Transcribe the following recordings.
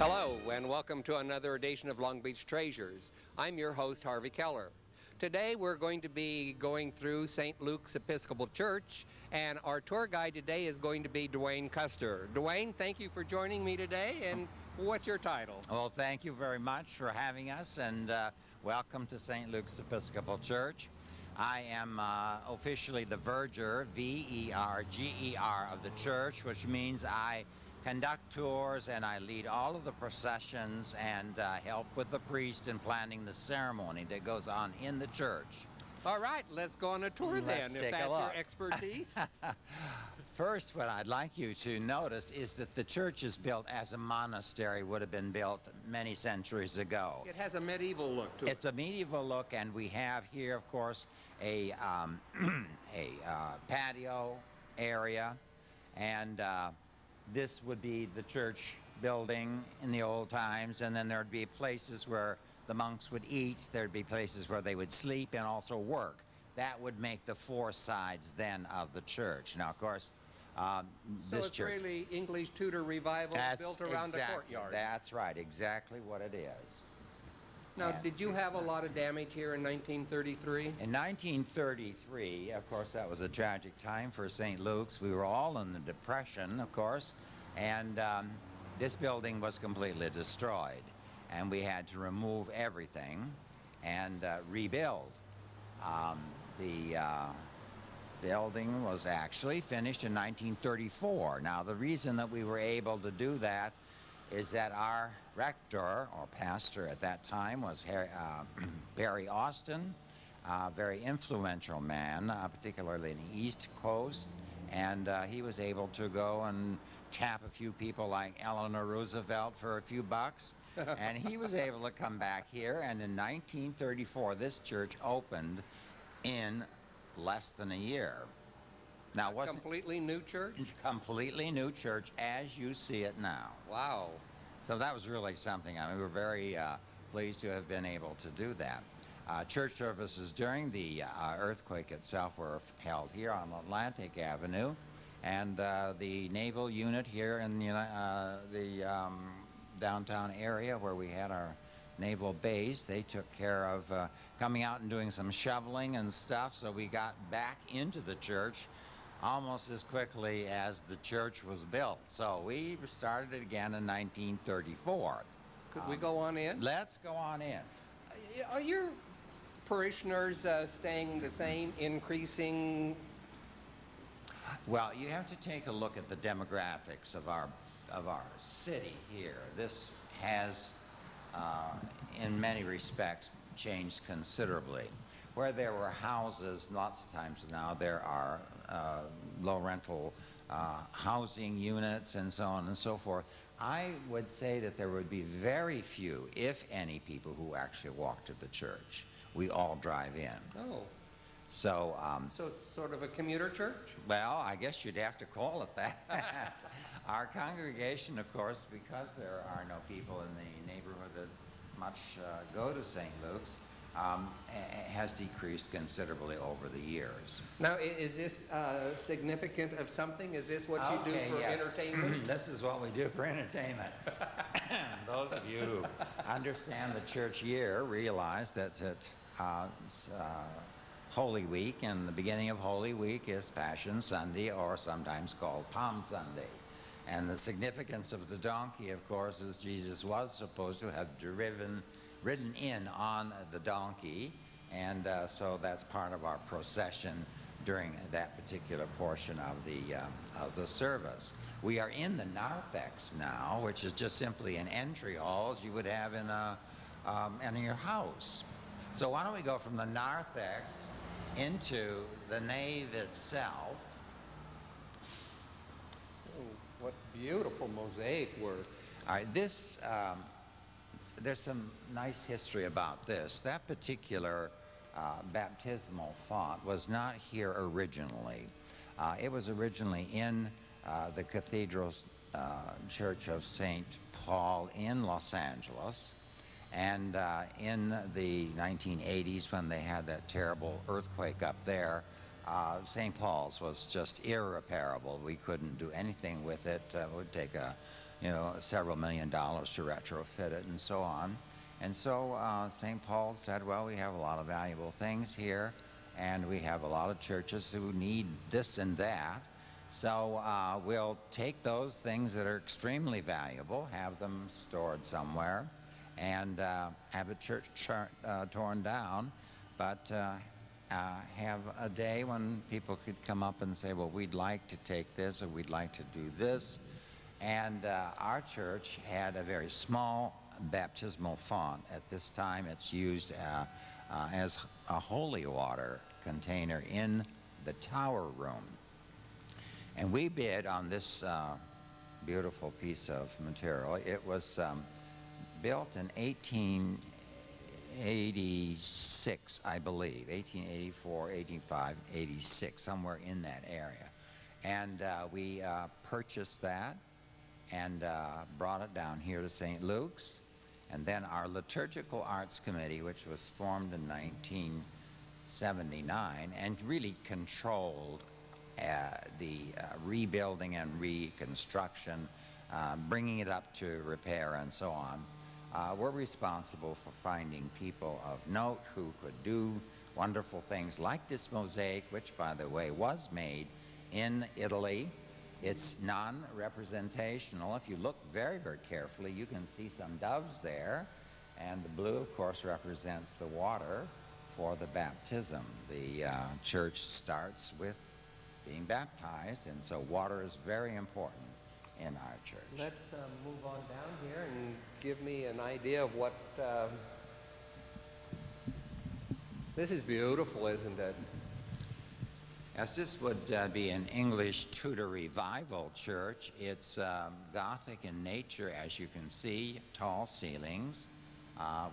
Hello, and welcome to another edition of Long Beach Treasures. I'm your host, Harvey Keller. Today we're going to be going through St. Luke's Episcopal Church, and our tour guide today is going to be Dwayne Custer. Dwayne, thank you for joining me today, and what's your title? Well, thank you very much for having us, and welcome to St. Luke's Episcopal Church. I am officially the verger, V-E-R-G-E-R, of the church, which means I conduct tours and I lead all of the processions and help with the priest in planning the ceremony that goes on in the church. All right, let's go on a tour then, if that's your expertise. First, what I'd like you to notice is that the church is built as a monastery would have been built many centuries ago. It has a medieval look to it. It's a medieval look, and we have here, of course, a patio area, and this would be the church building in the old times, and then there'd be places where the monks would eat, there'd be places where they would sleep and also work. That would make the four sides then of the church. Now, of course, this it's church, really English Tudor revival built around the courtyard. That's right, exactly what it is. Now, did you have a lot of damage here in 1933? In 1933, of course, that was a tragic time for St. Luke's. We were all in the Depression, of course, and this building was completely destroyed. And we had to remove everything and rebuild. The building was actually finished in 1934. Now, the reason that we were able to do that is that our rector, or pastor at that time, was Barry Austin, a very influential man, particularly in the East Coast, and he was able to go and tap a few people like Eleanor Roosevelt for a few bucks, and he was able to come back here, and in 1934 this church opened in less than a year. Now, a completely new church? Completely new church as you see it now. Wow. So that was really something. I mean, we were very pleased to have been able to do that. Church services during the earthquake itself were held here on Atlantic Avenue, and the naval unit here in the downtown area where we had our naval base, they took care of coming out and doing some shoveling and stuff, so we got back into the church almost as quickly as the church was built. So we started it again in 1934. Could we go on in? Let's go on in. Are your parishioners staying the same, increasing? Well, you have to take a look at the demographics of our city here. This has, in many respects, changed considerably. Where there were houses, lots of times now there are low rental housing units and so on and so forth. I would say that there would be very few, if any, people who actually walk to the church. We all drive in. Oh. So it's sort of a commuter church? Well, I guess you'd have to call it that. Our congregation, of course, because there are no people in the neighborhood that much go to St. Luke's, has decreased considerably over the years. Now, is this significant of something? Is this what you do for entertainment? This is what we do for entertainment. Those of you who understand the church year realize that Holy Week, and the beginning of Holy Week is Passion Sunday, or sometimes called Palm Sunday. And the significance of the donkey, of course, is Jesus was supposed to have ridden in on the donkey, and so that's part of our procession during that particular portion of the service. We are in the narthex now, which is just simply an entry hall as you would have in your house. So why don't we go from the narthex into the nave itself. Oh, what beautiful mosaic work. All right, this there's some nice history about this. That particular baptismal font was not here originally. It was originally in the Cathedral Church of St. Paul in Los Angeles. And in the 1980s, when they had that terrible earthquake up there, St. Paul's was just irreparable. We couldn't do anything with it. It would take you know, several $1 million to retrofit it and so on. And so St. Paul said, well, we have a lot of valuable things here, and we have a lot of churches who need this and that. So we'll take those things that are extremely valuable, have them stored somewhere, and have a church torn down, but have a day when people could come up and say, well, we'd like to take this, or we'd like to do this. And our church had a very small baptismal font. At this time, it's used as a holy water container in the tower room. And we bid on this beautiful piece of material. It was built in 1886, I believe, 1884, 1885, 86, somewhere in that area. And we purchased that and brought it down here to St. Luke's. And then our Liturgical Arts Committee, which was formed in 1979 and really controlled the rebuilding and reconstruction, bringing it up to repair and so on, we're responsible for finding people of note who could do wonderful things like this mosaic, which, by the way, was made in Italy. It's non-representational. If you look very, very carefully, you can see some doves there, and the blue, of course, represents the water for the baptism. The church starts with being baptized, and so water is very important in our church. Let's move on down here and give me an idea of what... This is beautiful, isn't it? Yes, this would be an English Tudor Revival church. It's Gothic in nature, as you can see, tall ceilings.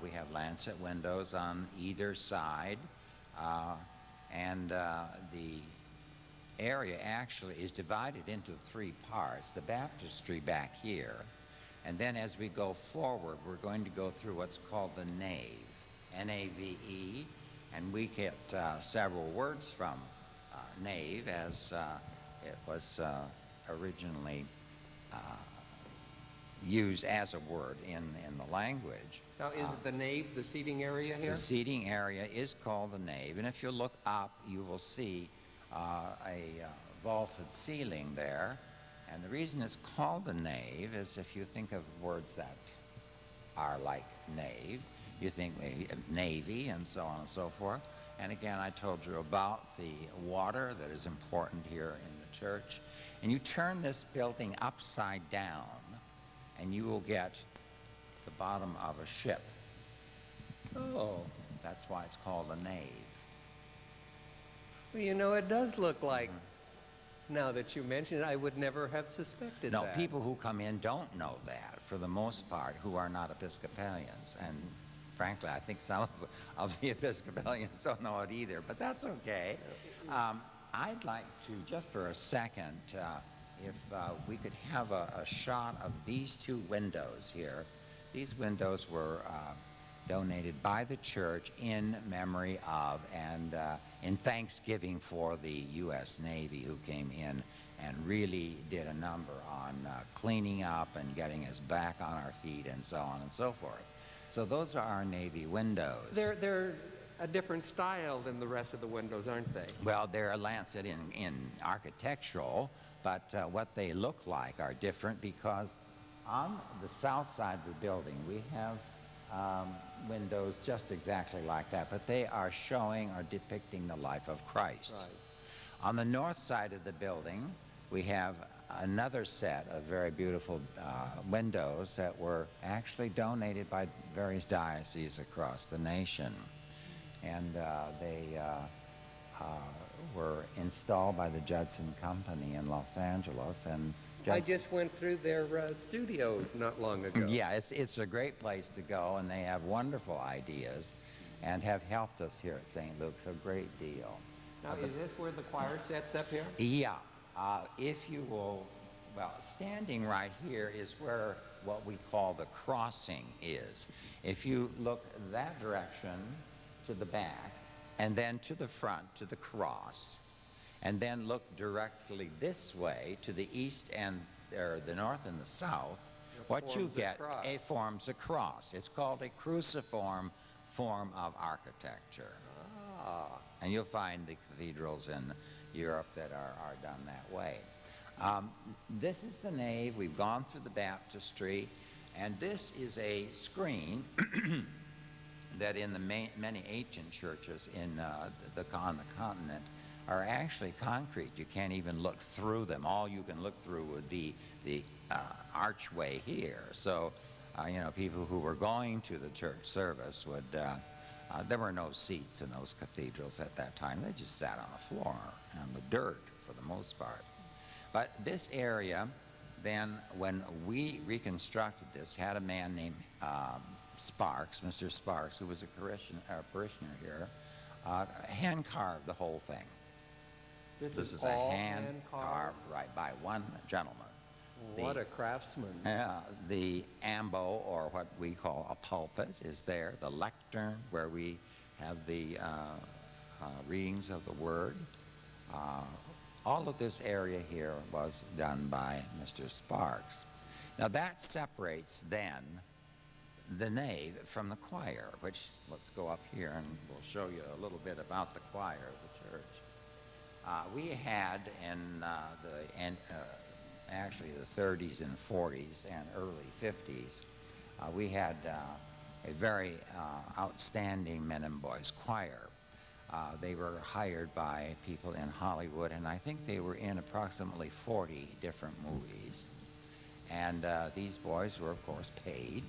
We have lancet windows on either side, and the area actually is divided into 3 parts. The baptistry back here, and then as we go forward, we're going to go through what's called the nave, N-A-V-E, and we get several words from nave, as it was originally used as a word in the language. Now, is it the nave, the seating area here? The seating area is called the nave, and if you look up, you will see a vaulted ceiling there. And the reason it's called the nave is if you think of words that are like nave, you think maybe of navy and so on and so forth. And again, I told you about the water that is important here in the church. And you turn this building upside down, and you will get the bottom of a ship. Oh. That's why it's called a nave. Well, you know, it does look like, now that you mention it, I would never have suspected No, that. people who come in don't know that, for the most part, who are not Episcopalians. And frankly, I think some of the Episcopalians don't know it either, but that's okay. I'd like to, just for a second, if we could have a shot of these 2 windows here. These windows were donated by the church in memory of and in thanksgiving for the U.S. Navy, who came in and really did a number on cleaning up and getting us back on our feet and so on and so forth. So those are our Navy windows. They're a different style than the rest of the windows, aren't they? Well, they're lancet in architectural, but what they look like are different, because on the south side of the building we have windows just exactly like that, but they are showing or depicting the life of Christ. Right. On the north side of the building, we have another set of very beautiful windows that were actually donated by various dioceses across the nation. And they were installed by the Judson Company in Los Angeles. And I just went through their studio not long ago. yeah, it's a great place to go, and they have wonderful ideas and have helped us here at St. Luke's a great deal. Now, is this where the choir sets up here? Yeah, if you will, well, standing right here is where what we call the crossing is. If you look that direction to the back, and then to the front to the cross, and then look directly this way to the east and or the north and the south, what you forms a get, cross. it forms a cross. It's called a cruciform form of architecture. Ah, And you'll find the cathedrals in Europe that are done that way. This is the nave. We've gone through the baptistry, and this is a screen that in the many ancient churches on the continent are actually concrete. You can't even look through them. All you can look through would be the archway here. So, you know, people who were going to the church service would, there were no seats in those cathedrals at that time. They just sat on the floor and the dirt for the most part. But this area, then, when we reconstructed this, had a man named Sparks, Mr. Sparks, who was a parishioner here, hand-carved the whole thing. This is a all hand-carved, right, by one gentleman. What a craftsman. The ambo, or what we call a pulpit, is there. The lectern, where we have the readings of the Word. All of this area here was done by Mr. Sparks. Now that separates then the nave from the choir, which, let's go up here and we'll show you a little bit about the choir of the church. We had in actually the 30s and 40s and early 50s, we had a very outstanding men and boys choir. They were hired by people in Hollywood, and I think they were in approximately 40 different movies. And these boys were, of course, paid,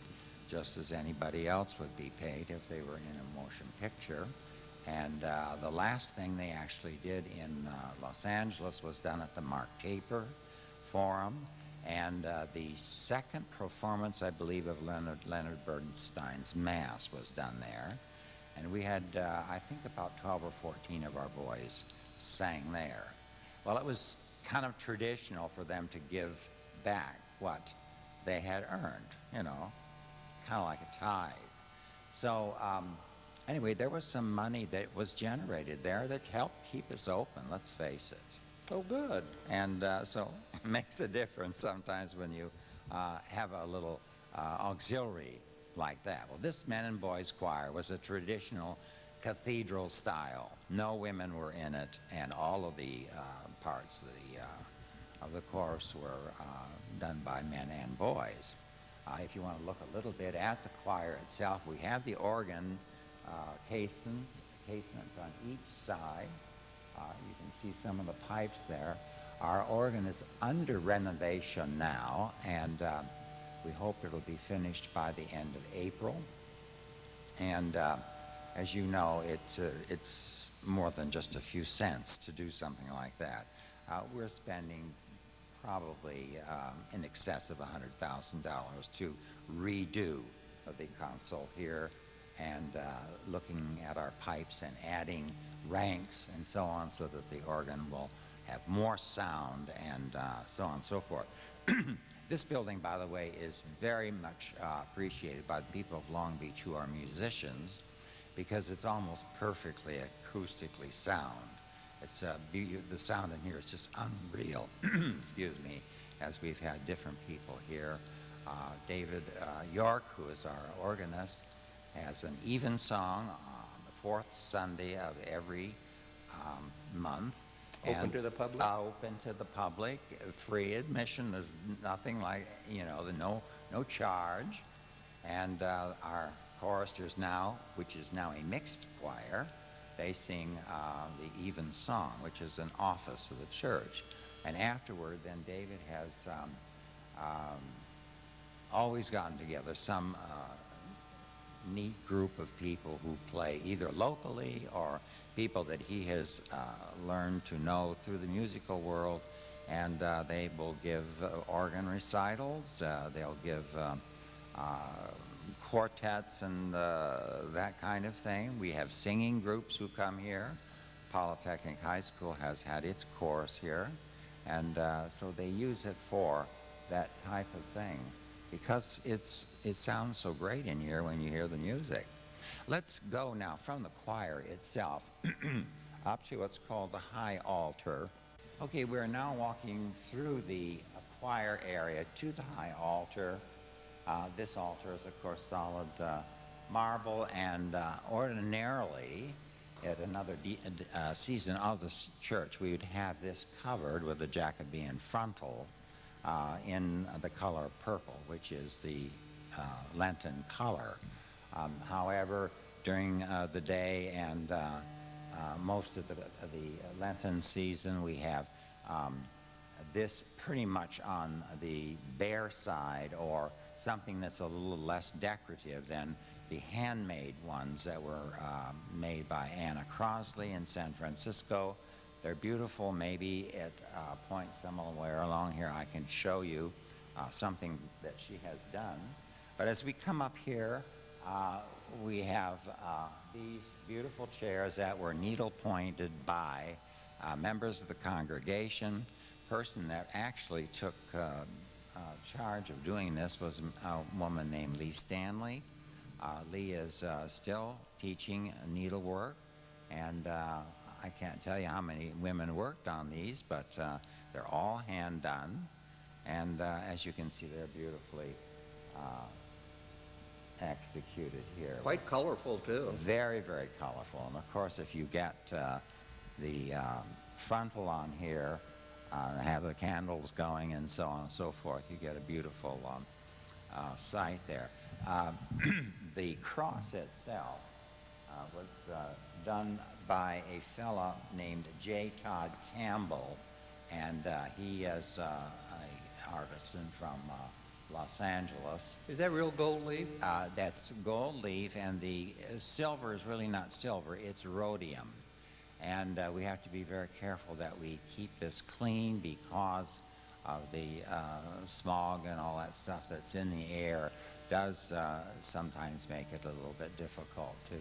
just as anybody else would be paid if they were in a motion picture. And the last thing they actually did in Los Angeles was done at the Mark Taper Forum. And the second performance, I believe, of Leonard Bernstein's Mass was done there. And we had, I think, about 12 or 14 of our boys sang there. Well, it was kind of traditional for them to give back what they had earned, you know, kind of like a tithe. So anyway, there was some money that was generated there that helped keep us open, let's face it. Oh, good. And so it makes a difference sometimes when you have a little auxiliary like that. Well, this men and boys choir was a traditional cathedral style. No women were in it, and all of the parts of the chorus were done by men and boys. If you want to look a little bit at the choir itself, we have the organ casements on each side. You can see some of the pipes there. Our organ is under renovation now, and we hope it'll be finished by the end of April. And as you know, it's more than just a few cents to do something like that. We're spending probably in excess of $100,000 to redo the console here, and looking at our pipes and adding ranks and so on, so that the organ will have more sound and so on and so forth. This building, by the way, is very much appreciated by the people of Long Beach who are musicians, because it's almost perfectly acoustically sound. It's the sound in here is just unreal. Excuse me, as we've had different people here. David York, who is our organist, has an evensong on the fourth Sunday of every month. Open to the public? Open to the public, free admission. There's nothing like, you know, no charge. And our choristers now, which is now a mixed choir, they sing the evensong, which is an office of the church. And afterward, then David has always gotten together some neat group of people who play either locally or people that he has learned to know through the musical world, and they will give organ recitals, they'll give quartets and that kind of thing. We have singing groups who come here. Polytechnic High School has had its chorus here, and so they use it for that type of thing, because it sounds so great in here when you hear the music. Let's go now from the choir itself up to what's called the high altar. Okay, we're now walking through the choir area to the high altar, This altar is, of course, solid marble, and ordinarily, at another season of the church, we would have this covered with a Jacobean frontal in the color purple, which is the Lenten color. However, during the day and most of the Lenten season, we have this pretty much on the bare side, or something that's a little less decorative than the handmade ones that were made by Anna Crosley in San Francisco. They're beautiful. Maybe at a point somewhere along here I can show you something that she has done. But as we come up here, we have these beautiful chairs that were needle pointed by members of the congregation. Person that actually took charge of doing this was a woman named Lee Stanley. Lee is still teaching needlework, and I can't tell you how many women worked on these, but they're all hand done, and as you can see, they're beautifully executed here. Quite colorful, too. Very, very colorful. And of course, if you get the frontal on here, have the candles going and so on and so forth, you get a beautiful sight there. The cross itself was done by a fellow named J. Todd Campbell, and he is an artisan from Los Angeles. Is that real gold leaf? That's gold leaf, and the silver is really not silver, it's rhodium. And we have to be very careful that we keep this clean because of the smog and all that stuff that's in the air does sometimes make it a little bit difficult to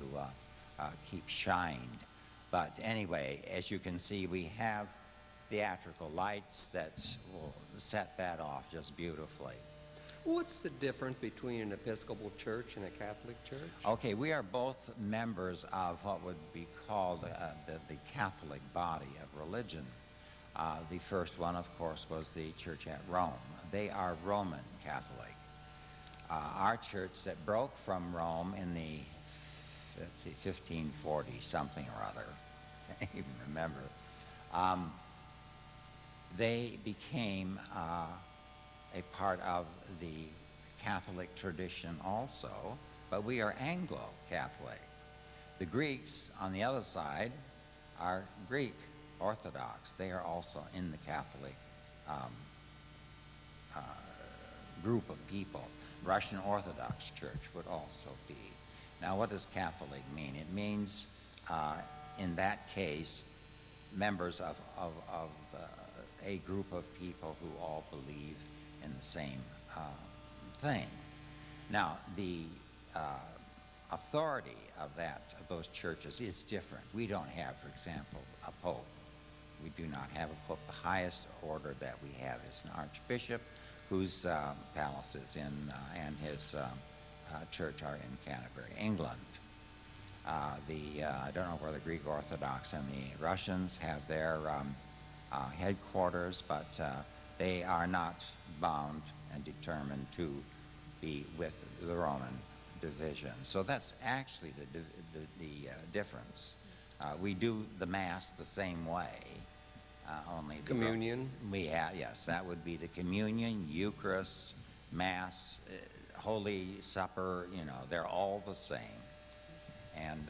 keep shined. But anyway, as you can see, we have theatrical lights that will set that off just beautifully. What's the difference between an Episcopal church and a Catholic church? Okay, we are both members of what would be called the Catholic body of religion. The first one, of course, was the church at Rome. They are Roman Catholic. Our church that broke from Rome in the, let's see, 1540 something or other, I can't even remember, they became a part of the Catholic tradition also, but we are Anglo-Catholic. The Greeks, on the other side, are Greek Orthodox. They are also in the Catholic group of people. Russian Orthodox Church would also be. Now, what does Catholic mean? It means, in that case, members of a group of people who all believe in the same thing. Now, the authority of those churches is different. We don't have, for example, a pope. We do not have a pope. The highest order that we have is an archbishop, whose palace is in, and his church are in Canterbury, England. I don't know where the Greek Orthodox and the Russians have their headquarters, but they are not bound and determined to be with the Roman division. So that's actually the difference. We do the Mass the same way. Only the Communion? We have, yes, that would be the communion, Eucharist, Mass, Holy Supper, you know, they're all the same. And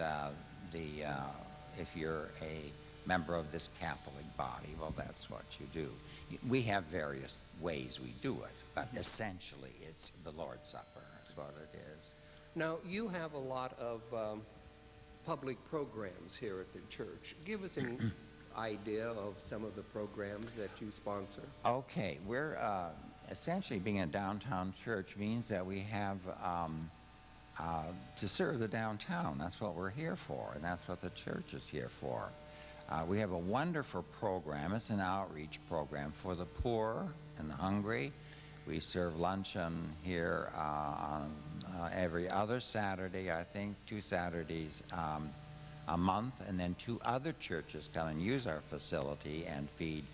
if you're a member of this Catholic body, well, that's what you do. We have various ways we do it, but essentially it's the Lord's Supper is what it is. Now, you have a lot of public programs here at the church. Give us an idea of some of the programs that you sponsor. Okay, we're essentially being a downtown church means that we have to serve the downtown. That's what we're here for, and that's what the church is here for. We have a wonderful program. It's an outreach program for the poor and the hungry. We serve luncheon here on every other Saturday, I think, 2 Saturdays a month, and then 2 other churches come and use our facility and feed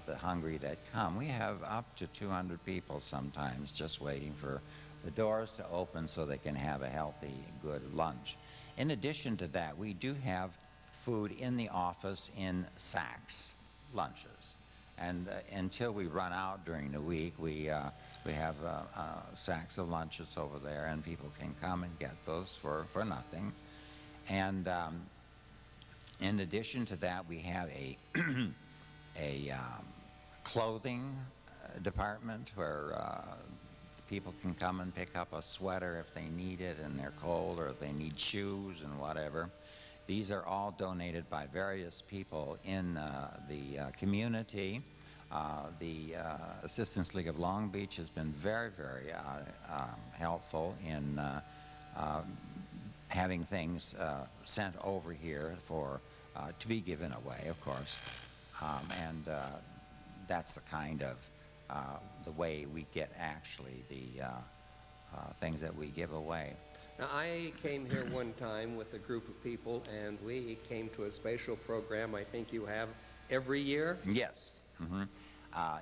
the hungry that come. We have up to 200 people sometimes just waiting for the doors to open so they can have a healthy, good lunch. In addition to that, we do have food in the office in sacks, lunches. And until we run out during the week, we have sacks of lunches over there, and people can come and get those for nothing. And in addition to that, we have a clothing department where people can come and pick up a sweater if they need it and they're cold, or if they need shoes and whatever. These are all donated by various people in the community. The Assistance League of Long Beach has been very, very helpful in having things sent over here for to be given away, of course. And that's the kind of the way we get actually the things that we give away. Now, I came here one time with a group of people, and we came to a special program I think you have every year. Yes. Mm-hmm.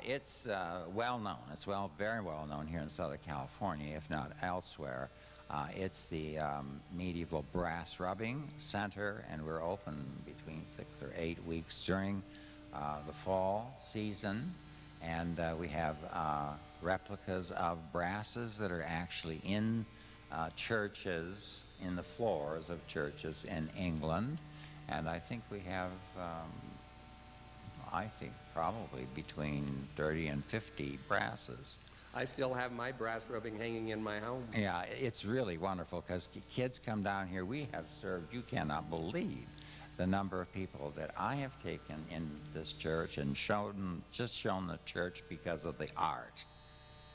It's well known. It's very well known here in Southern California, if not elsewhere. It's the Medieval Brass Rubbing Center, and we're open between 6 or 8 weeks during the fall season. And we have replicas of brasses that are actually in churches, in the floors of churches in England. And I think we have, I think, probably between 30 and 50 brasses. I still have my brass rubbing hanging in my home. Yeah, it's really wonderful because kids come down here. We have served, you cannot believe the number of people that I have taken in this church and shown the church because of the art,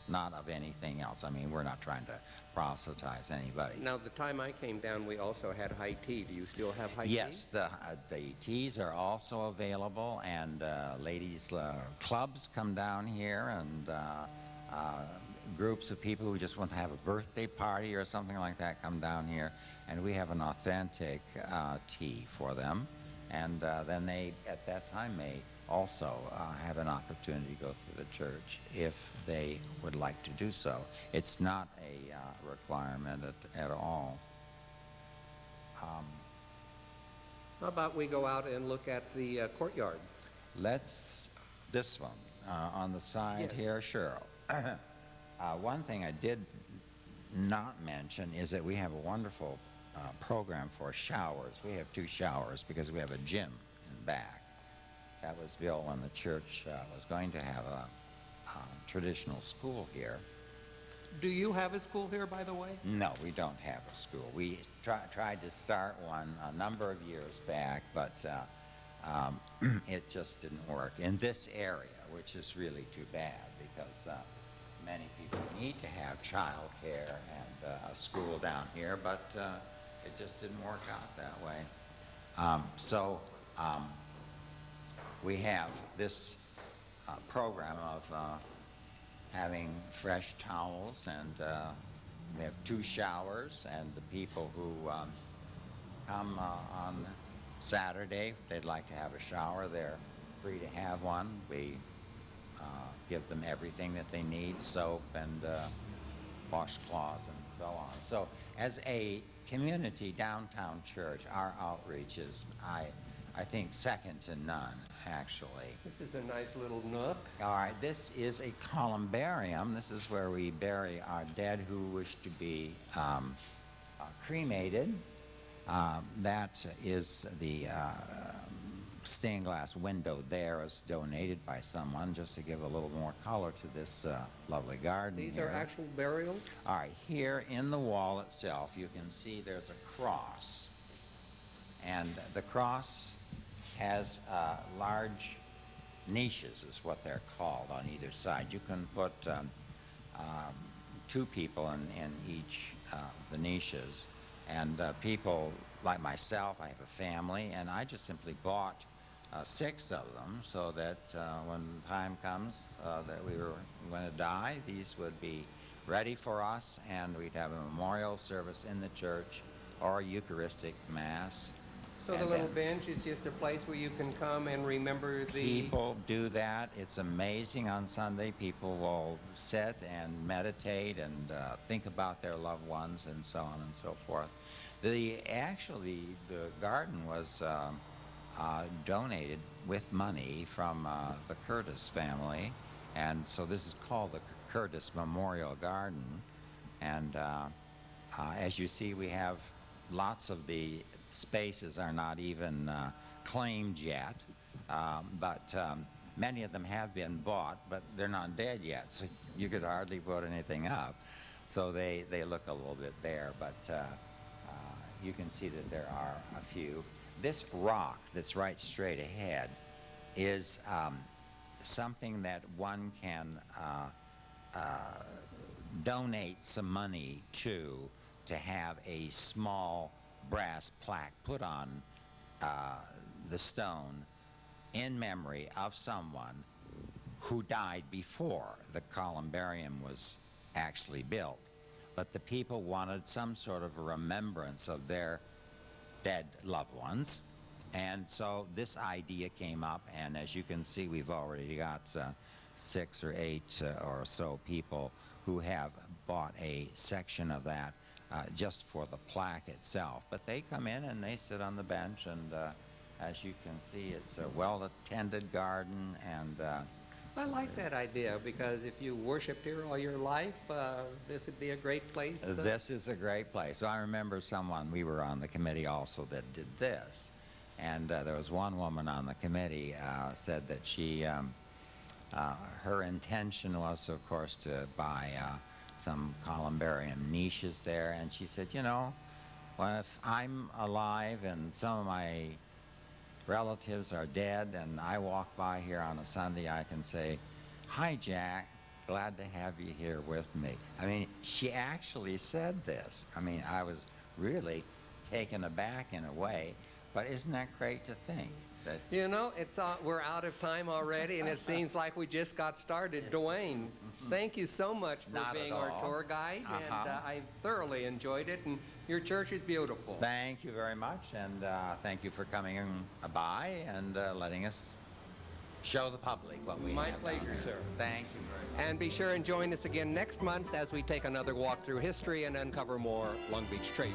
not of anything else. I mean, we're not trying to proselytize anybody. Now, the time I came down, we also had high tea. Do you still have high tea? Yes, the teas are also available, and ladies' clubs come down here, and groups of people who just want to have a birthday party or something like that come down here, and we have an authentic tea for them. And then they, at that time, may also have an opportunity to go through the church if they would like to do so. It's not a requirement at all. How about we go out and look at the courtyard? This one on the side Yes. here, sure. One thing I did not mention is that we have a wonderful program for showers. We have 2 showers because we have a gym in back. That was built when the church was going to have a traditional school here. Do you have a school here, by the way? No, we don't have a school. We tried to start one a number of years back, but it just didn't work in this area, which is really too bad because many people need to have child care and a school down here, but it just didn't work out that way. So we have this program of having fresh towels, and we have 2 showers, and the people who come on Saturday, if they'd like to have a shower, they're free to have one. We give them everything that they need, soap and washcloths and so on. So as a community downtown church, our outreach is, I think, second to none, actually. This is a nice little nook. All right, this is a columbarium. This is where we bury our dead who wish to be cremated. That is the stained glass window there is donated by someone just to give a little more color to this lovely garden. These here. are actual burials? All right, here in the wall itself, you can see there's a cross. And the cross has large niches, is what they're called, on either side. You can put 2 people in each the niches. And people like myself, I have a family, and I just simply bought 6 of them so that when the time comes that we were going to die, these would be ready for us, and we'd have a memorial service in the church or a Eucharistic Mass. So the And little then bench is just a place where you can come and remember the... people do that. It's amazing on Sunday. People will sit and meditate and think about their loved ones and so on and so forth. Actually, the garden was donated with money from the Curtis family, and so this is called the Curtis Memorial Garden. And as you see, we have lots of the spaces are not even claimed yet, but many of them have been bought, but they're not dead yet, so you could hardly put anything up. So they look a little bit bare, but you can see that there are a few. This rock that's right straight ahead is something that one can donate some money to have a small brass plaque put on the stone in memory of someone who died before the columbarium was actually built. But the people wanted some sort of a remembrance of their dead loved ones. And so this idea came up, and as you can see, we've already got 6 or 8 or so people who have bought a section of that just for the plaque itself. But they come in and they sit on the bench, and as you can see, it's a well-attended garden, and I like that idea, because if you worshiped here all your life, this would be a great place. This is a great place. So I remember someone, we were on the committee also, that did this. And there was one woman on the committee said that she, her intention was, of course, to buy some columbarium niches there. And she said, you know, well, if I'm alive and some of my relatives are dead and I walk by here on a Sunday, I can say, "Hi, Jack, glad to have you here with me." I mean, she actually said this. I mean, I was really taken aback in a way, but isn't that great to think? That You know, we're out of time already, and it seems like we just got started. Dwayne, thank you so much for Not being at our all. tour guide, and I thoroughly enjoyed it, and your church is beautiful. Thank you very much, and thank you for coming by and letting us show the public what we My have. pleasure, down there. sir. Thank you very much. And be sure and join us again next month as we take another walk through history and uncover more Long Beach treasures.